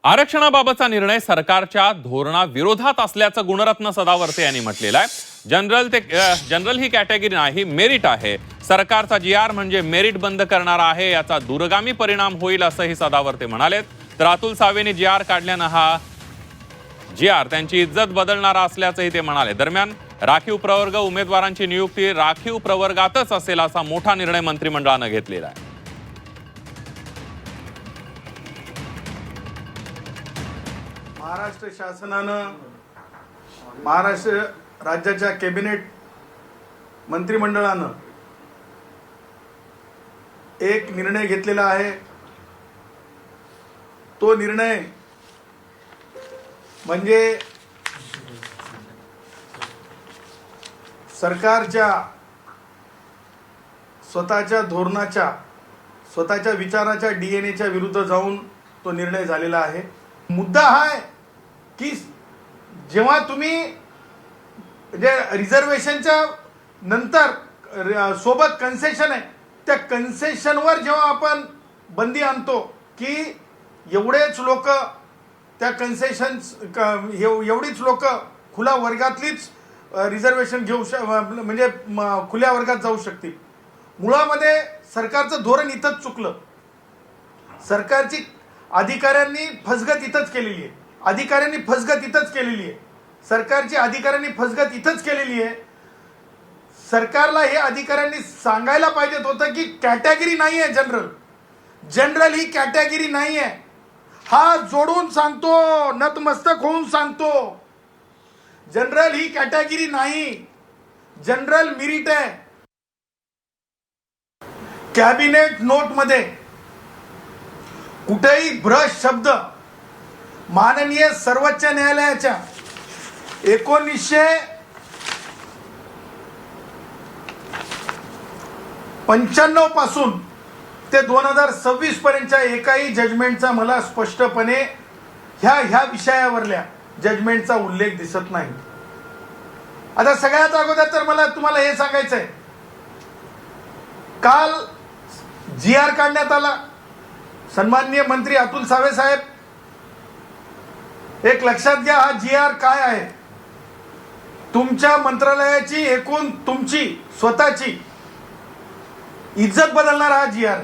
आरक्षणाबाबतचा निर्णय सरकारच्या धोरणाविरोधात असल्याचं गुणरत्न सदावर्ते यांनी म्हटलेलं आहे। जनरल ही कॅटेगरी नाही, मेरिट आहे। सरकारचा जीआर म्हणजे मेरिट बंद करणार आहे, याचा दूरगामी परिणाम होईल असंही सदावर्ते म्हणालेत। तर अतुल सावेंनी जीआर काढल्यानं हा जीआर त्यांची इज्जत बदलणारा असल्याचंही ते म्हणाले। दरम्यान राखीव प्रवर्ग उमेदवारांची नियुक्ती राखीव प्रवर्गातच असेल असा मोठा निर्णय मंत्रिमंडळानं घेतलेला आहे। महाराष्ट्र शासनानं महाराष्ट्र राज्याच्या कॅबिनेट मंत्रिमंडळानं एक निर्णय घेतलेला आहे। तो निर्णय म्हणजे सरकारच्या स्वतःच्या धोरणाच्या स्वतःच्या विचाराच्या डीएनएच्या विरुद्ध जाऊन तो निर्णय झालेला आहे। मुद्दा हा आहे की जेव्हा तुम्ही जे रिझर्वेशनच्या नंतर सोबत कन्सेशन आहे, त्या कन्सेशनवर जेव्हा आपण बंदी आणतो की एवढेच लोक त्या कन्सेशन्स एवढीच लोक खुल्या वर्गातलीच रिझर्वेशन घेऊ म्हणजे खुल्या वर्गात जाऊ शकतील, मुळामध्ये सरकारचं धोरण इथंच चुकलं। सरकारची अधिकाऱ्यांनी फसगत इथंच केलेली आहे, सरकारची अधिकाऱ्यांनी फसगत इथंच केलेली आहे। सरकारला हे अधिकाऱ्यांनी सांगायला पाहिजे होतं की कॅटेगरी नाही आहे जनरल ही कॅटेगरी नाही आहे। हात जोडून सांगतो, नतमस्तक होऊन सांगतो, जनरल ही कॅटेगरी नाही, जनरल मेरिट आहे। कॅबिनेट नोट मध्ये कुठेही भ्रष्ट शब्द माननीय सर्वोच्च न्यायालयाच्या 1995 पासून ते 2026 पर्यंतच्या एकाही जजमेंटचा मला स्पष्टपणे ह्या विषयावरल्या जजमेंटचा उल्लेख दिसत नाही। आता सगळ्यात अगोदर तर मला तुम्हाला हे सांगायचं आहे, काल जीआर काढण्यात आला। सन्माननीय मंत्री अतुल सावे साहेब, एक लक्षात घ्या, हा जीआर काय आहे? तुमच्या मंत्रालयाची एकूण तुमची स्वतःची इज्जत बदलणारा हा जीआर।